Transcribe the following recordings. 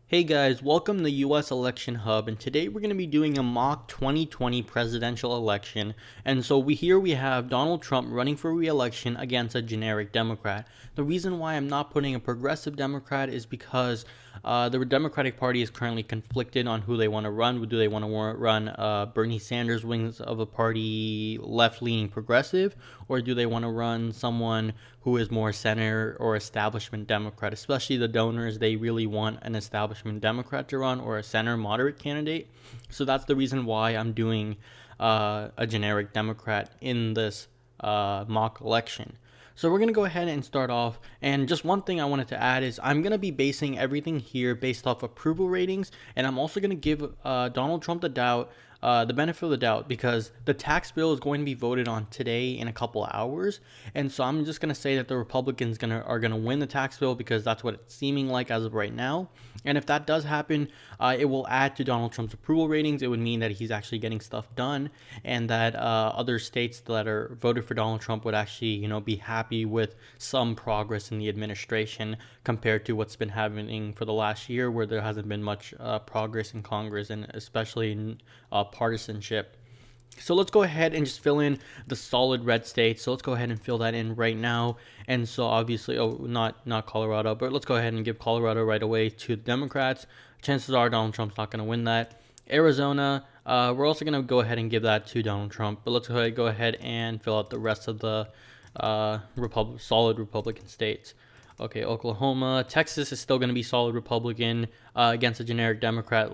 Hey guys, welcome to the US Election Hub, and today we're going to be doing a mock 2020 presidential election. And so we have Donald Trump running for re-election against a generic Democrat. The reason why I'm not putting a progressive Democrat is because the Democratic Party is currently conflicted on who they want to run. Do they want to run Bernie Sanders wings of a party left-leaning progressive, or do they want to run someone who is more center or establishment Democrat? Especially the donors, they really want an establishment Democrat to run or a center moderate candidate. So that's the reason why I'm doing a generic Democrat in this mock election. So we're going to go ahead and start off. And just one thing I wanted to add is I'm going to be basing everything here based off approval ratings. And I'm also going to give Donald Trump the benefit of the doubt, because the tax bill is going to be voted on today in a couple of hours. And so I'm just going to say that the Republicans are going to win the tax bill, because that's what it's seeming like as of right now. And if that does happen, it will add to Donald Trump's approval ratings. It would mean that he's actually getting stuff done, and that other states that are voted for Donald Trump would actually, be happy with some progress in the administration compared to what's been happening for the last year, where there hasn't been much progress in Congress, and especially in partisanship. So let's go ahead and just fill in the solid red states. So let's go ahead and fill that in right now. And so obviously, not Colorado, but let's go ahead and give Colorado right away to the Democrats. Chances are Donald Trump's not going to win that. Arizona, we're also going to go ahead and give that to Donald Trump. But let's go ahead and fill out the rest of the solid Republican states. Okay, Oklahoma. Texas is still going to be solid Republican against a generic Democrat.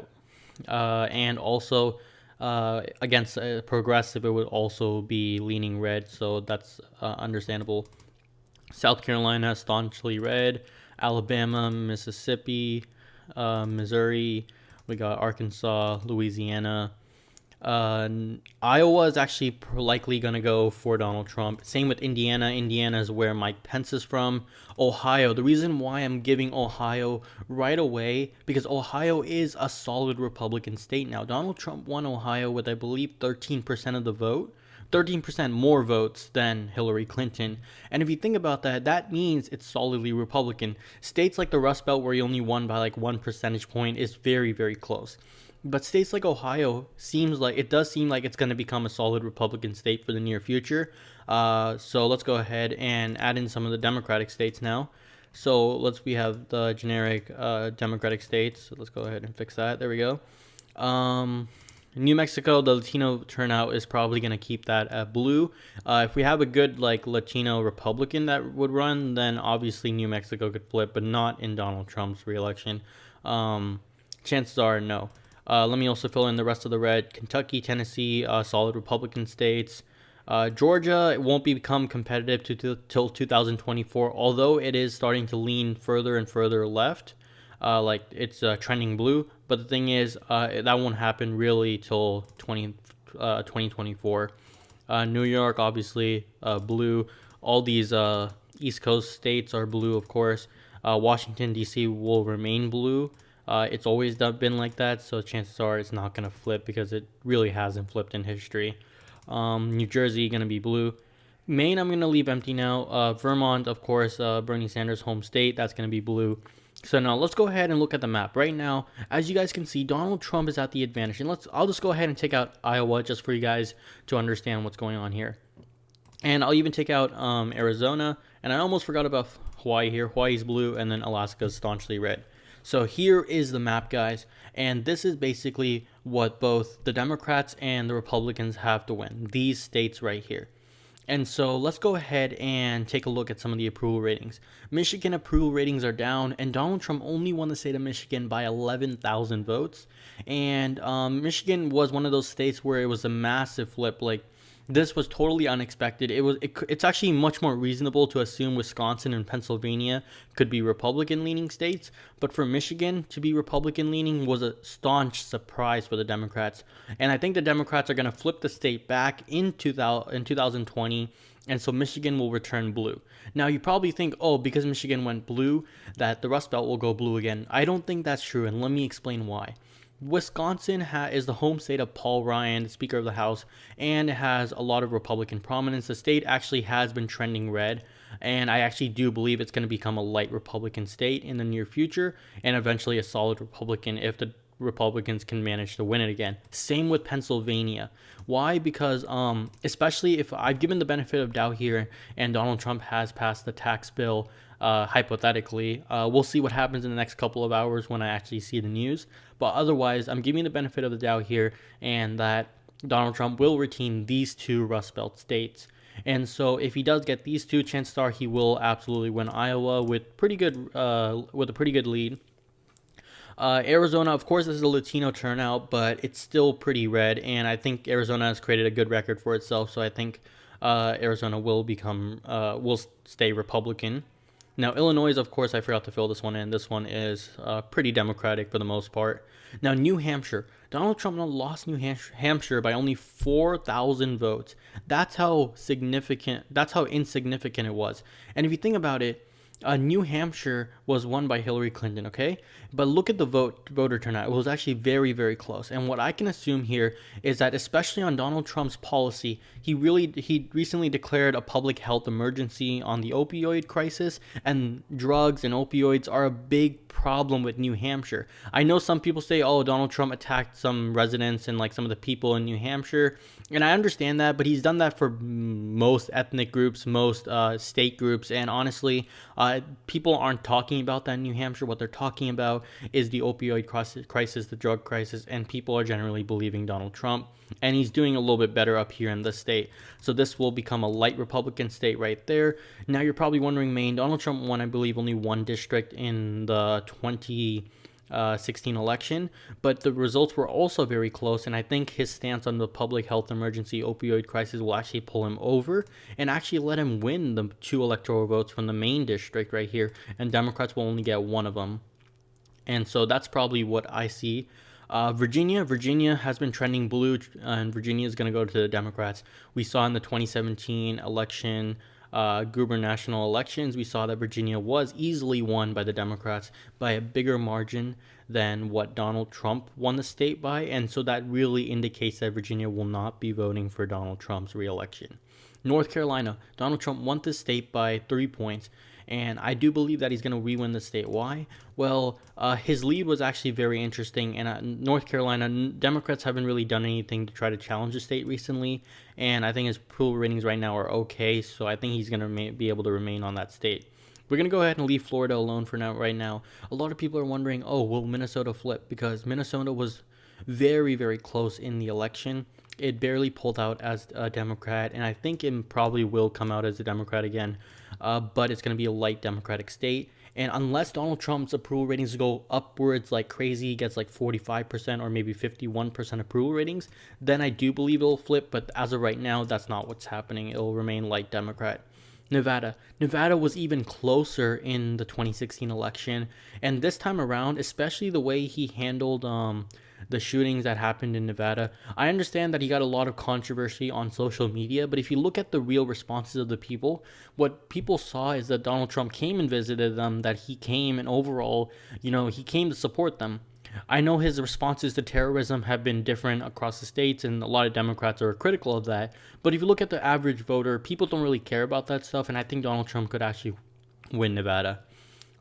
And also against a progressive, it would also be leaning red, so that's understandable. South Carolina, staunchly red. Alabama, Mississippi, Missouri. We got Arkansas, Louisiana. Iowa is actually likely going to go for Donald Trump. Same with Indiana. Indiana is where Mike Pence is from. Ohio. The reason why I'm giving Ohio right away, because Ohio is a solid Republican state now. Donald Trump won Ohio with, I believe, 13% of the vote. 13% more votes than Hillary Clinton. And if you think about that, that means it's solidly Republican. States like the Rust Belt, where he only won by like 1 percentage point, is very, very close. But states like Ohio does seem like it's going to become a solid Republican state for the near future. So let's go ahead and add in some of the Democratic states now. So we have the generic Democratic states. So let's go ahead and fix that. There we go. New Mexico, the Latino turnout is probably going to keep that at blue. If we have a good Latino Republican that would run, then obviously New Mexico could flip, but not in Donald Trump's reelection. Chances are no. Let me also fill in the rest of the red. Kentucky, Tennessee, solid Republican states. Georgia, it won't become competitive till 2024, although it is starting to lean further and further left. It's trending blue. But the thing is, that won't happen really till 2024. New York, obviously, blue. All these East Coast states are blue, of course. Washington, D.C. will remain blue. It's always been like that, so chances are it's not going to flip, because it really hasn't flipped in history. New Jersey, going to be blue. Maine, I'm going to leave empty now. Vermont, of course, Bernie Sanders' home state, that's going to be blue. So now let's go ahead and look at the map. Right now, as you guys can see, Donald Trump is at the advantage. And I'll just go ahead and take out Iowa just for you guys to understand what's going on here. And I'll even take out Arizona. And I almost forgot about Hawaii here. Hawaii's blue, and then Alaska's staunchly red. So here is the map, guys, and this is basically what both the Democrats and the Republicans have to win, these states right here. And so let's go ahead and take a look at some of the approval ratings. Michigan approval ratings are down, and Donald Trump only won the state of Michigan by 11,000 votes. And Michigan was one of those states where it was a massive flip. This was totally unexpected. It's actually much more reasonable to assume Wisconsin and Pennsylvania could be Republican-leaning states, but for Michigan to be Republican-leaning was a staunch surprise for the Democrats. And I think the Democrats are going to flip the state back in 2020, and so Michigan will return blue. Now, you probably think, because Michigan went blue, that the Rust Belt will go blue again. I don't think that's true, and let me explain why. Wisconsin is the home state of Paul Ryan, the Speaker of the House, and it has a lot of Republican prominence. The state actually has been trending red And I actually do believe it's going to become a light Republican state in the near future, and eventually a solid Republican if the Republicans can manage to win it again. Same with Pennsylvania. Why? Because especially if I've given the benefit of doubt here and Donald Trump has passed the tax bill, hypothetically, we'll see what happens in the next couple of hours when I actually see the news. But otherwise, I'm giving the benefit of the doubt here, and that Donald Trump will retain these two Rust Belt states. And so if he does get these two, chances are he will absolutely win Iowa with a pretty good lead. Arizona, of course, this is a Latino turnout, but it's still pretty red, and I think Arizona has created a good record for itself, so I think Arizona will stay Republican. Now, Illinois, of course, I forgot to fill this one in. This one is pretty Democratic for the most part. Now, New Hampshire. Donald Trump lost New Hampshire by only 4,000 votes. That's how insignificant it was. And if you think about it, New Hampshire was won by Hillary Clinton, okay? But look at the voter turnout. It was actually very, very close. And what I can assume here is that, especially on Donald Trump's policy, he recently declared a public health emergency on the opioid crisis, and drugs and opioids are a big problem with New Hampshire. I know some people say, oh, Donald Trump attacked some residents and like some of the people in New Hampshire, and I understand that, but he's done that for most ethnic groups, most state groups, and honestly, people aren't talking about that in New Hampshire. What they're talking about is the opioid crisis, the drug crisis, and people are generally believing Donald Trump, and he's doing a little bit better up here in this state. So this will become a light Republican state right there. Now you're probably wondering, Maine, Donald Trump won, I believe, only one district in the 2016 election, but the results were also very close, and I think his stance on the public health emergency opioid crisis will actually pull him over and actually let him win the 2 electoral votes from the Maine district right here, and Democrats will only get one of them. And so that's probably what I see. Virginia has been trending blue, and Virginia is going to go to the Democrats. We saw in the 2017 election, gubernatorial elections, we saw that Virginia was easily won by the Democrats by a bigger margin than what Donald Trump won the state by, and so that really indicates that Virginia will not be voting for Donald Trump's reelection. North Carolina, Donald Trump won this state by 3 points, and I do believe that he's going to re-win the state. Why? Well, his lead was actually very interesting, and North Carolina, Democrats haven't really done anything to try to challenge the state recently, and I think his approval ratings right now are okay, so I think he's going to be able to remain on that state. We're going to go ahead and leave Florida alone for now. Right now, a lot of people are wondering, oh, will Minnesota flip? Because Minnesota was very, very close in the election. It barely pulled out as a Democrat, and I think it probably will come out as a Democrat again, but it's going to be a light Democratic state. And unless Donald Trump's approval ratings go upwards like crazy, he gets like 45% or maybe 51% approval ratings, then I do believe it'll flip, but as of right now, that's not what's happening. It'll remain light Democrat. Nevada was even closer in the 2016 election, and this time around, especially the way he handled the shootings that happened in Nevada, I understand that he got a lot of controversy on social media, but if you look at the real responses of the people, what people saw is that Donald Trump came and visited them, that he came and overall, he came to support them. I know his responses to terrorism have been different across the states, and a lot of Democrats are critical of that. But if you look at the average voter, people don't really care about that stuff, and I think Donald Trump could actually win Nevada.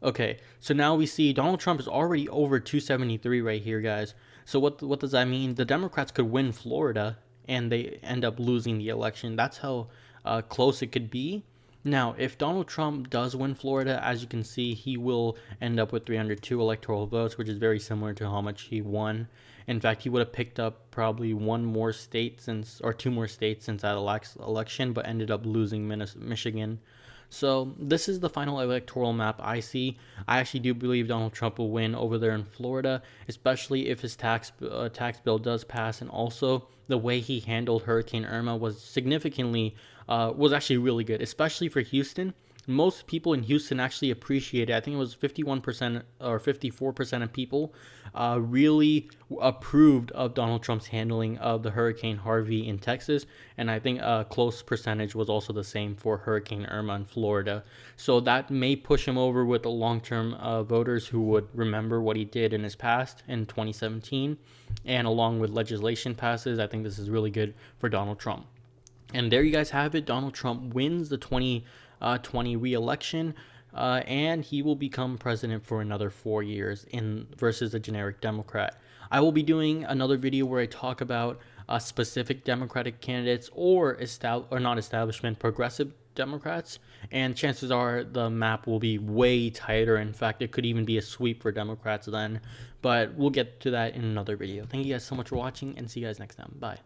Okay, so now we see Donald Trump is already over 273 right here, guys. So what does that mean? The Democrats could win Florida, and they end up losing the election. That's how close it could be. Now, if Donald Trump does win Florida, as you can see, he will end up with 302 electoral votes, which is very similar to how much he won. In fact, he would have picked up probably two more states since that election, but ended up losing Michigan. So this is the final electoral map I see. I actually do believe Donald Trump will win over there in Florida, especially if his tax bill does pass, and also the way he handled Hurricane Irma was actually really good, especially for Houston. Most people in Houston actually appreciate it. I think it was 51% or 54% of people really approved of Donald Trump's handling of the Hurricane Harvey in Texas. And I think a close percentage was also the same for Hurricane Irma in Florida. So that may push him over with the long-term voters who would remember what he did in his past in 2017. And along with legislation passes, I think this is really good for Donald Trump. And there you guys have it. Donald Trump wins the 2020 re-election. And he will become president for another 4 years versus a generic Democrat. I will be doing another video where I talk about specific Democratic candidates or not establishment, progressive Democrats, and chances are the map will be way tighter. In fact, it could even be a sweep for Democrats then, but we'll get to that in another video. Thank you guys so much for watching, and see you guys next time. Bye.